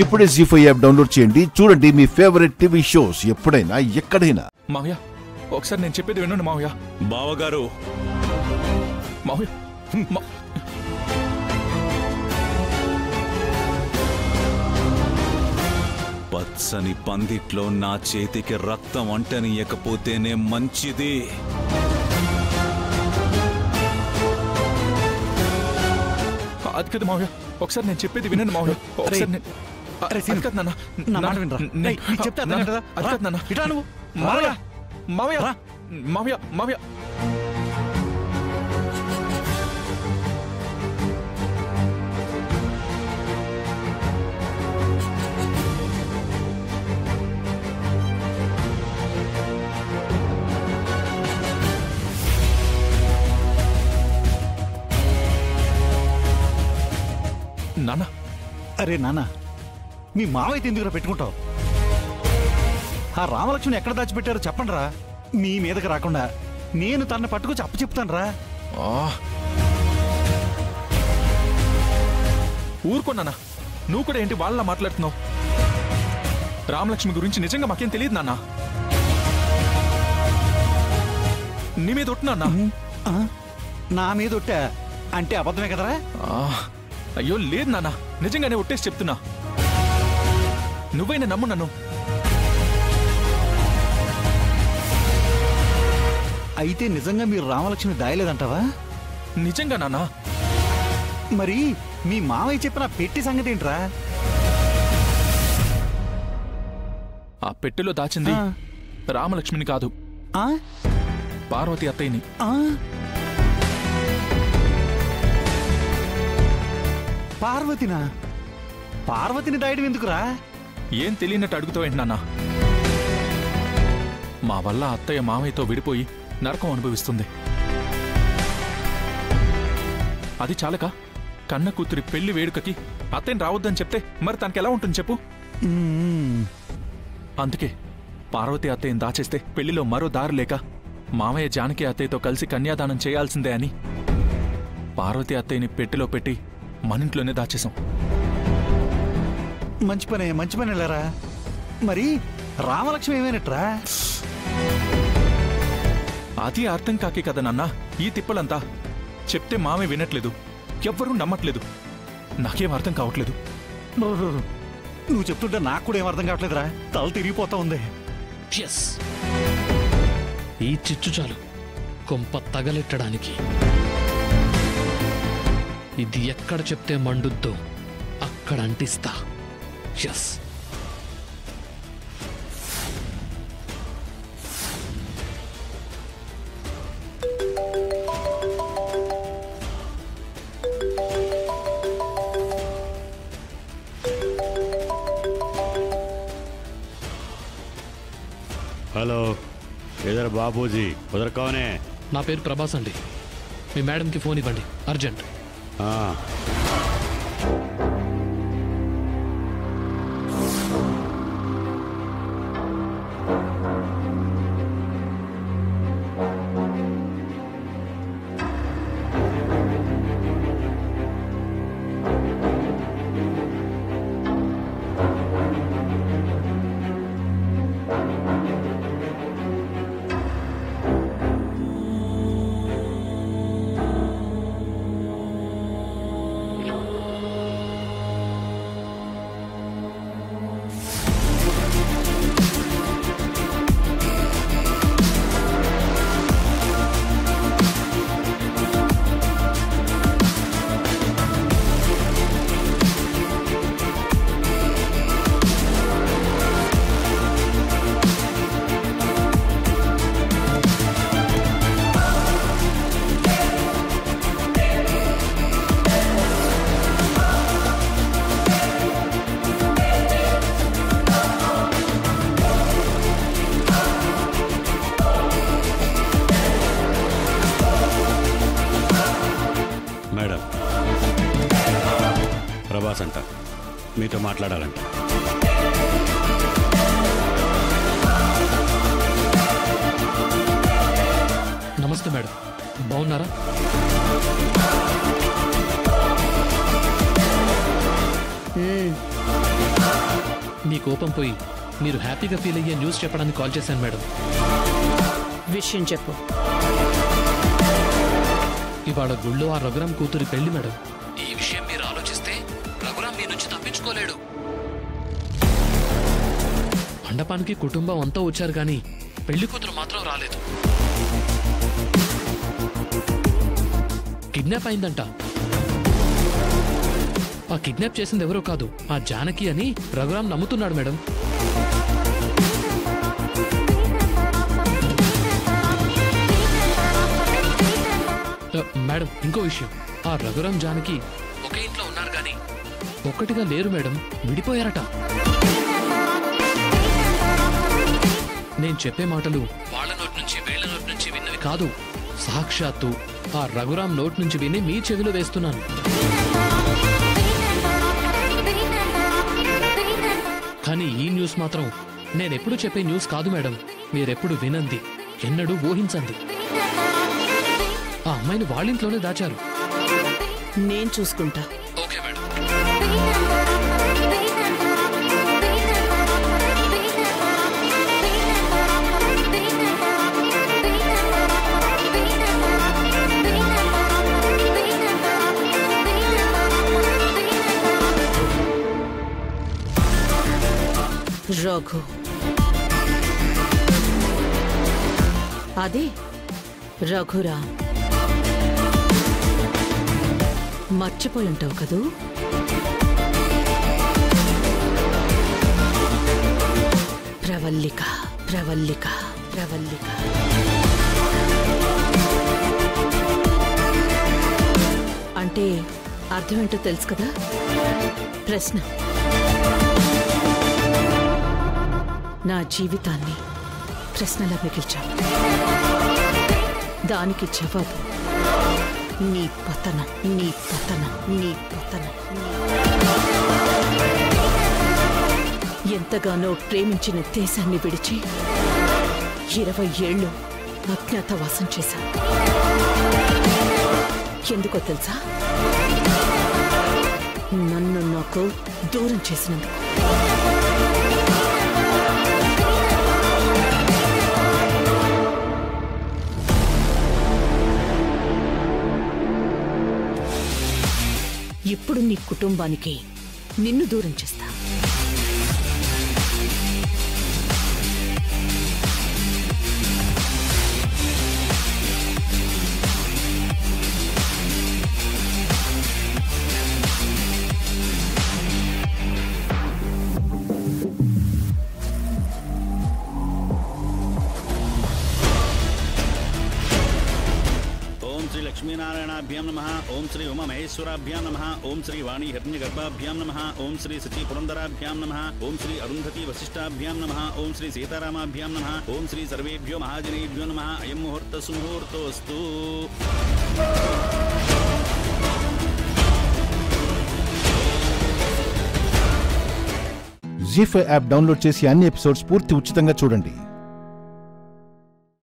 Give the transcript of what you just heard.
ఇప్పుడే జీ5 app download చేయండి. చూడండి మీ ఫేవరెట్ టీవీ షోస్ ఎప్పుడైనా ఎక్కడైనా. మావయ్య ఒకసారి నేను చెప్పేది వినండి మావయ్య. బావగారు మావయ్య పచ్చని పందిట్లో నా చేతికి రక్తం అంటనియకపోతేనే మంచిది. అది కదా మావయ్య, ఒకసారి నేను చెప్పేది వినండి మావయ్య. ఒకసారి మావయ్య మావయ్య మావయ్య మావయ్య నాన్న. అరే నాన్న, మీ మావయ్య ఎందుకురా పెట్టుకుంటావు? ఆ రామలక్ష్మణ్ ఎక్కడ దాచిపెట్టారో చెప్పండి రా. మీ మీదకి రాకుండా నేను తనని పట్టుకొచ్చి అప్పచెప్తాను రా. ఊరుకోన్నానా, నువ్వు కూడా ఏంటి వాళ్ళ మాట్లాడుతున్నావు? రామలక్ష్మి గురించి నిజంగా మాకేం తెలియదు నాన్న. నీ మీద ఒట్టు నాన్న. నా మీద ఒట్టా అంటే అబద్ధమే కదరా? అయ్యో లేదు నాన్న, నిజంగానే ఒట్టేసి చెప్తున్నా. నువ్వైనా నమ్ము నన్ను. అయితే నిజంగా మీరు రామలక్ష్మి దాయలేదంటావా? నిజంగా నాన్న. మరి మీ మావయ్య చెప్పిన పెట్టి సంగతి ఏంట్రా? ఆ పెట్టెలో దాచింది రామలక్ష్మిని కాదు, పార్వతి అత్తయ్యని. పార్వతినా? పార్వతిని దాయడం ఎందుకురా? ఏం తెలియనట్టు అడుగుతావేంటి నాన్న? మా వల్ల అత్తయ్య మామయ్యతో విడిపోయి నరకం అనుభవిస్తుంది. అది చాలక కన్న కూతురి పెళ్లి వేడుకకి అత్తయ్యని రావద్దని చెప్తే మరి తనకి ఎలా ఉంటుంది చెప్పు? అందుకే పార్వతి అత్తయ్యని దాచేస్తే పెళ్లిలో మరో దారి లేక మామయ్య జానకి అత్తయ్యతో కలిసి కన్యాదానం చేయాల్సిందే అని పార్వతి అత్తయ్యని పెట్టెలో పెట్టి మనింట్లోనే దాచేశాం. మంచి పని వెళ్ళారా. మరి రామలక్ష్మి ఏమైనట్రా? అది అర్థం కాకే కదా నాన్న ఈ తిప్పలంతా. చెప్తే మామే వినట్లేదు, ఎవ్వరూ నమ్మట్లేదు. నాకేం అర్థం కావట్లేదు. నువ్వు చెప్తుంటే నాకు కూడా ఏం అర్థం కావట్లేదురా. తల తిరిగిపోతా ఉంది. ఈ చిచ్చు చాలు కొంప తగలెట్టడానికి. ఇది ఎక్కడ చెప్తే మండుద్దో అక్కడ అంటిస్తా. ఎస్. హలో, ఇదర్ బాబూజీ, ఉదర్ కౌనే? నా పేరు ప్రభాస్ అండి. మీ మేడంకి ఫోన్ ఇవ్వండి, అర్జెంట్. ప్రభాస్ అంట, మీతో మాట్లాడాలంట. నమస్తే మేడం, బాగున్నారా? మీ కోపం పోయి మీరు హ్యాపీగా ఫీల్ అయ్యే న్యూస్ చెప్పడానికి కాల్ చేశాను మేడం. విషయం చెప్పు. ఇవాళ గుళ్ళో ఆ రఘురాం కూతురి పెళ్లి మేడం. ఈ విషయం మీరు ఆలోచిస్తే రఘురాం మీ నుంచి తప్పించుకోలేడు. మండపానికి కుటుంబం అంతా వచ్చారు కానీ పెళ్లి కూతురు మాత్రం రాలేదు. కిడ్నాప్ అయిందంట. ఆ కిడ్నాప్ చేసింది ఎవరో కాదు, ఆ జానకి అని రఘురాం నమ్ముతున్నాడు మేడం. మేడం ఇంకో విషయం, ఆ రఘురాం జానకి ఒకే ఇంట్లో ఉన్నారు కానీ ఒక్కటిగా లేరు మేడం, విడిపోయారట. నేను చెప్పే మాటలు వాళ్ళ నోటి నుంచి వీళ్ళ నోటి నుంచి విన్నవి కాదు, సాక్షాత్తు ఆ రఘురాం నోటి నుంచి విని మీ చెవిలో వేస్తున్నాను. కానీ ఈ న్యూస్ మాత్రం నేనెప్పుడు చెప్పే న్యూస్ కాదు మేడం. మీరెప్పుడు వినంది, ఎన్నడూ ఊహించండి. ఆ అమ్మాయిని వాళ్ళింట్లోనే దాచారు. నేను చూసుకుంటా. Okay madam. రఘు, అదే రఘురా, మర్చిపోయి ఉంటావు కదూ. ప్రవల్లిక ప్రవల్లిక ప్రవల్లిక. అంటే అర్థమేంటో తెలుసు కదా. ప్రశ్న. నా జీవితాన్ని ప్రశ్నలా మిగిల్చావు. దానికి జవాబు నీ పతనం, నీ పతనం, నీ పతనం. ఎంతగానో ప్రేమించిన దేశాన్ని విడిచి 20 ఏళ్ళు అజ్ఞాతవాసం చేశాను. ఎందుకో తెలుసా? నన్ను నాకు దూరం చేసినందుకు. ఇప్పుడు నీ కుటుంబానికి నిన్ను దూరం చేస్తా. लक्ष्मीनारायणाभ्यां नमः. ओं श्री उमामहेश्वराभ्यां नमः. ओं श्री वाणी हिरण्यगर्भाभ्यां नमः. ओं श्री सची पुरंदराभ्यां नमः. ओं श्री अरुंधति वसिष्ठाभ्यां नमः. ओं श्री सीतारामाभ्यां नमः. ओं श्री सर्वेभ्यो महाजनेभ्यो नमः. अयं मुहूर्तः सुमुहूर्तोऽस्तु. జీ5 యాప్ డౌన్లోడ్ చేసి అన్ని ఎపిసోడ్స్ పూర్తి ఉచితంగా చూడండి.